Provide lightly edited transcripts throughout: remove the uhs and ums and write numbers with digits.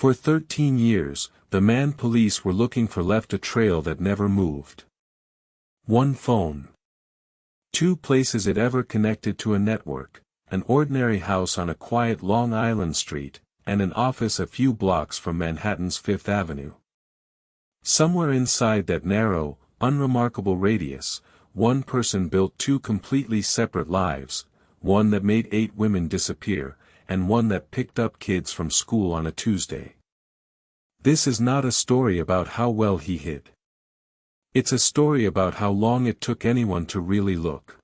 For 13 years, the man police were looking for left a trail that never moved. One phone. Two places it ever connected to a network, an ordinary house on a quiet Long Island street, and an office a few blocks from Manhattan's Fifth Avenue. Somewhere inside that narrow, unremarkable radius, one person built two completely separate lives, one that made 8 women disappear, and one that picked up kids from school on a Tuesday. This is not a story about how well he hid. It's a story about how long it took anyone to really look.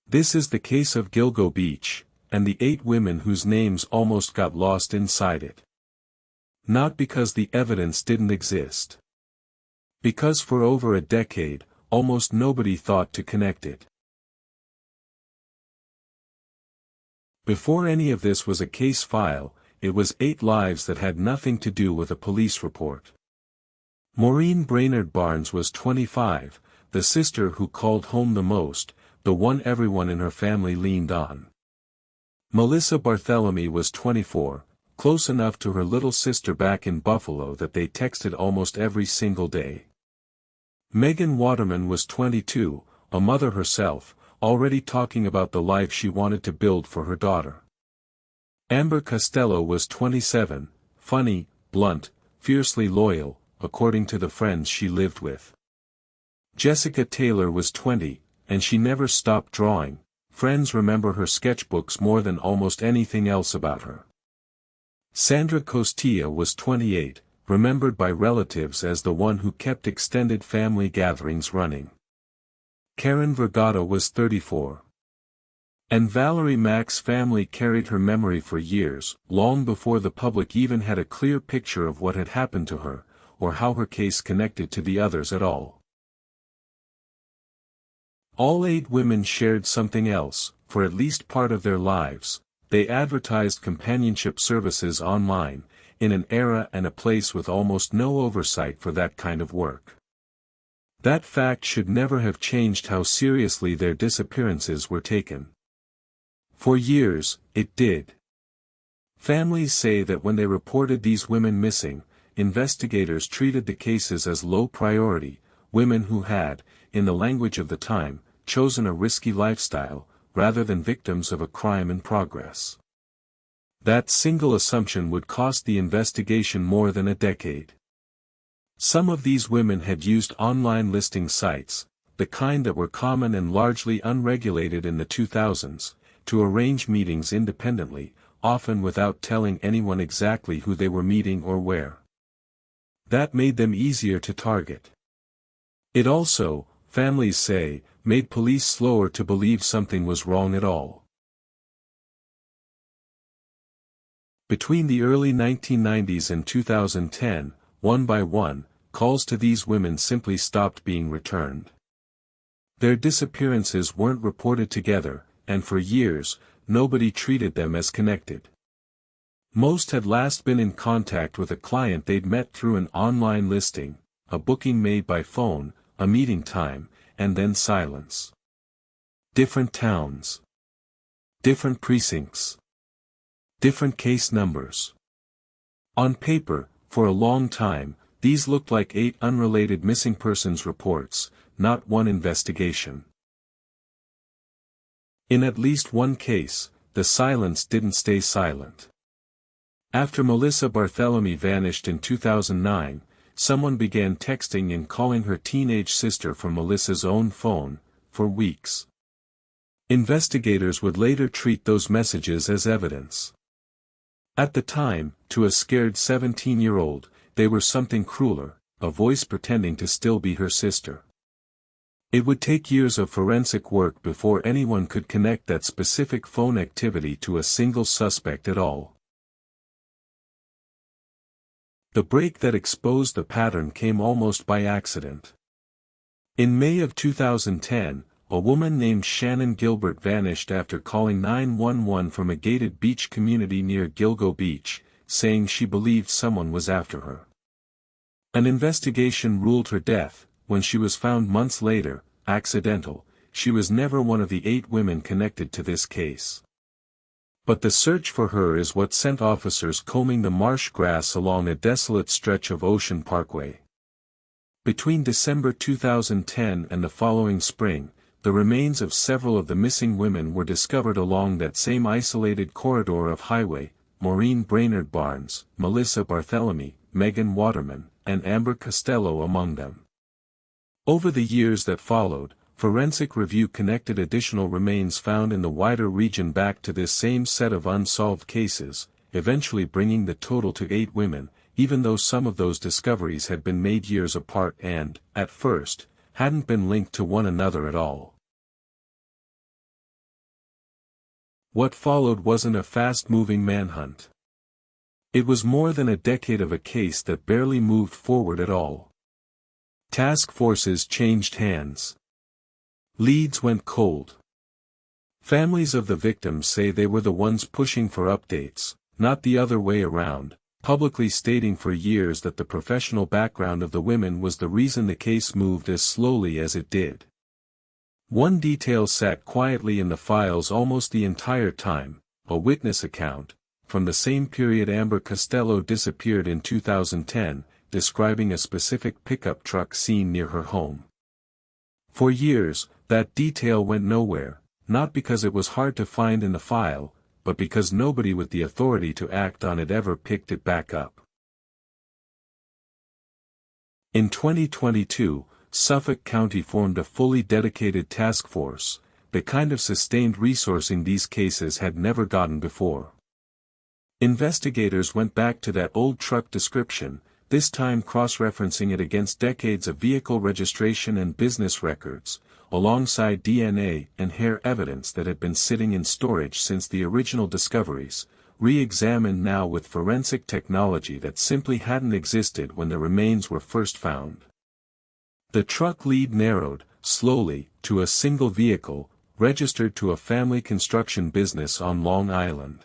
This is the case of Gilgo Beach, and the 8 women whose names almost got lost inside it. Not because the evidence didn't exist. Because for over a decade, almost nobody thought to connect it. Before any of this was a case file, it was 8 lives that had nothing to do with a police report. Maureen Brainard-Barnes was 25, the sister who called home the most, the one everyone in her family leaned on. Melissa Barthelemy was 24, close enough to her little sister back in Buffalo that they texted almost every single day. Megan Waterman was 22, a mother herself, already talking about the life she wanted to build for her daughter. Amber Costello was 27, funny, blunt, fiercely loyal, according to the friends she lived with. Jessica Taylor was 20, and she never stopped drawing. Friends remember her sketchbooks more than almost anything else about her. Sandra Costilla was 28, remembered by relatives as the one who kept extended family gatherings running. Karen Vergata was 34. And Valerie Mack's family carried her memory for years, long before the public even had a clear picture of what had happened to her, or how her case connected to the others at all. All 8 women shared something else. For at least part of their lives, they advertised companionship services online, in an era and a place with almost no oversight for that kind of work. That fact should never have changed how seriously their disappearances were taken. For years, it did. Families say that when they reported these women missing, investigators treated the cases as low priority, women who had, in the language of the time, chosen a risky lifestyle, rather than victims of a crime in progress. That single assumption would cost the investigation more than a decade. Some of these women had used online listing sites, the kind that were common and largely unregulated in the 2000s, to arrange meetings independently, often without telling anyone exactly who they were meeting or where. That made them easier to target. It also, families say, made police slower to believe something was wrong at all. Between the early 1990s and 2010, one by one, calls to these women simply stopped being returned. Their disappearances weren't reported together, and for years, nobody treated them as connected. Most had last been in contact with a client they'd met through an online listing, a booking made by phone, a meeting time, and then silence. Different towns. Different precincts. Different case numbers. On paper, for a long time, these looked like 8 unrelated missing persons reports, not one investigation. In at least one case, the silence didn't stay silent. After Melissa Barthelemy vanished in 2009, someone began texting and calling her teenage sister from Melissa's own phone, for weeks. Investigators would later treat those messages as evidence. At the time, to a scared 17-year-old, they were something crueler, a voice pretending to still be her sister. It would take years of forensic work before anyone could connect that specific phone activity to a single suspect at all. The break that exposed the pattern came almost by accident. In May of 2010, a woman named Shannon Gilbert vanished after calling 911 from a gated beach community near Gilgo Beach, saying she believed someone was after her. An investigation ruled her death. When she was found months later, accidental. She was never one of the 8 women connected to this case. But the search for her is what sent officers combing the marsh grass along a desolate stretch of Ocean Parkway. Between December 2010 and the following spring, the remains of several of the missing women were discovered along that same isolated corridor of highway: Maureen Brainard-Barnes, Melissa Barthelemy, Megan Waterman, and Amber Costello among them. Over the years that followed, forensic review connected additional remains found in the wider region back to this same set of unsolved cases, eventually bringing the total to 8 women, even though some of those discoveries had been made years apart and, at first, hadn't been linked to one another at all. What followed wasn't a fast-moving manhunt. It was more than a decade of a case that barely moved forward at all. Task forces changed hands. Leads went cold. Families of the victims say they were the ones pushing for updates, not the other way around, publicly stating for years that the professional background of the women was the reason the case moved as slowly as it did. One detail sat quietly in the files almost the entire time: a witness account, from the same period Amber Costello disappeared in 2010, describing a specific pickup truck seen near her home. For years, that detail went nowhere, not because it was hard to find in the file, but because nobody with the authority to act on it ever picked it back up. In 2022, Suffolk County formed a fully dedicated task force, the kind of sustained resourcing these cases had never gotten before. Investigators went back to that old truck description, this time cross-referencing it against decades of vehicle registration and business records, alongside DNA and hair evidence that had been sitting in storage since the original discoveries, re-examined now with forensic technology that simply hadn't existed when the remains were first found. The truck lead narrowed, slowly, to a single vehicle, registered to a family construction business on Long Island.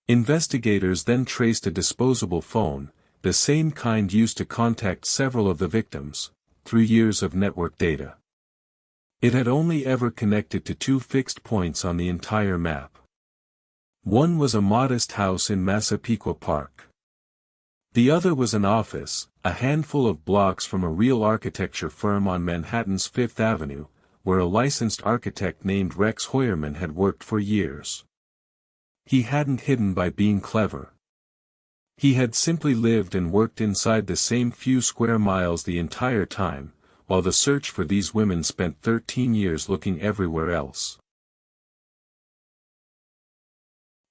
Investigators then traced a disposable phone, the same kind used to contact several of the victims, through years of network data. It had only ever connected to 2 fixed points on the entire map. One was a modest house in Massapequa Park. The other was an office, a handful of blocks from a real architecture firm on Manhattan's Fifth Avenue, where a licensed architect named Rex Hoyerman had worked for years. He hadn't hidden by being clever. He had simply lived and worked inside the same few square miles the entire time, while the search for these women spent 13 years looking everywhere else.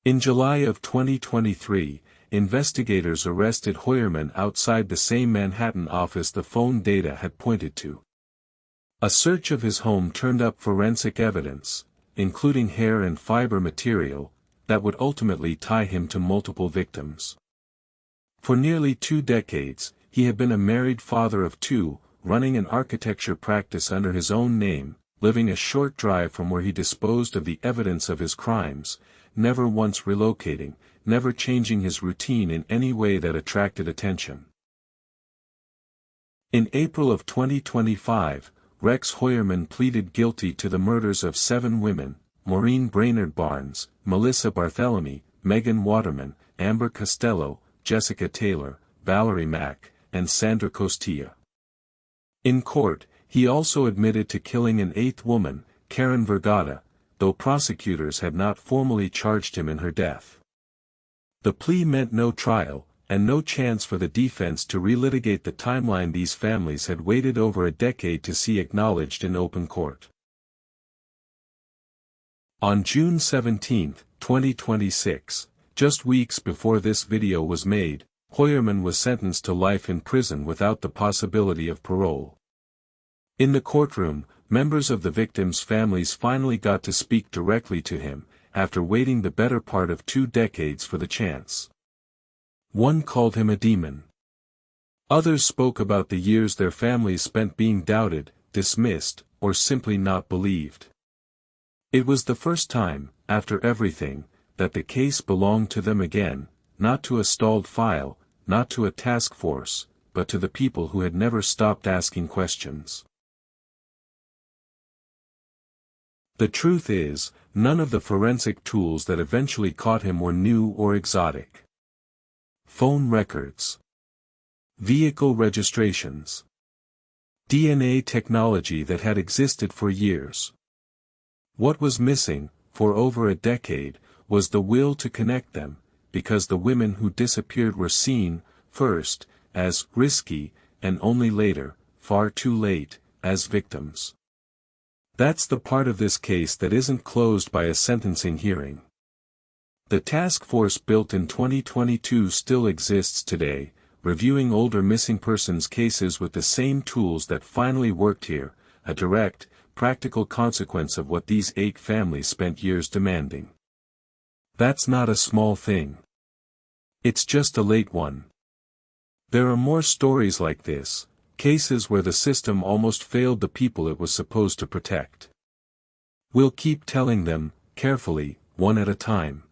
In July of 2023, investigators arrested Hoyerman outside the same Manhattan office the phone data had pointed to. A search of his home turned up forensic evidence, including hair and fiber material, that would ultimately tie him to multiple victims. For nearly 2 decades, he had been a married father of 2, running an architecture practice under his own name, living a short drive from where he disposed of the evidence of his crimes, never once relocating, never changing his routine in any way that attracted attention. In April of 2025, Rex Hoyerman pleaded guilty to the murders of 7 women: Maureen Brainard-Barnes, Melissa Barthelemy, Megan Waterman, Amber Costello, Jessica Taylor, Valerie Mack, and Sandra Costilla. In court, he also admitted to killing an 8th woman, Karen Vergata, though prosecutors had not formally charged him in her death. The plea meant no trial, and no chance for the defense to relitigate the timeline these families had waited over a decade to see acknowledged in open court. On June 17, 2026, just weeks before this video was made, Hoyerman was sentenced to life in prison without the possibility of parole. In the courtroom, members of the victims' families finally got to speak directly to him, after waiting the better part of 2 decades for the chance. One called him a demon. Others spoke about the years their families spent being doubted, dismissed, or simply not believed. It was the first time, after everything, that the case belonged to them again, not to a stalled file, not to a task force, but to the people who had never stopped asking questions. The truth is, none of the forensic tools that eventually caught him were new or exotic. Phone records. Vehicle registrations. DNA technology that had existed for years. What was missing, for over a decade, was the will to connect them, because the women who disappeared were seen, first, as risky, and only later, far too late, as victims. That's the part of this case that isn't closed by a sentencing hearing. The task force built in 2022 still exists today, reviewing older missing persons cases with the same tools that finally worked here, a direct, practical consequence of what these 8 families spent years demanding. That's not a small thing. It's just a late one. There are more stories like this, cases where the system almost failed the people it was supposed to protect. We'll keep telling them, carefully, one at a time.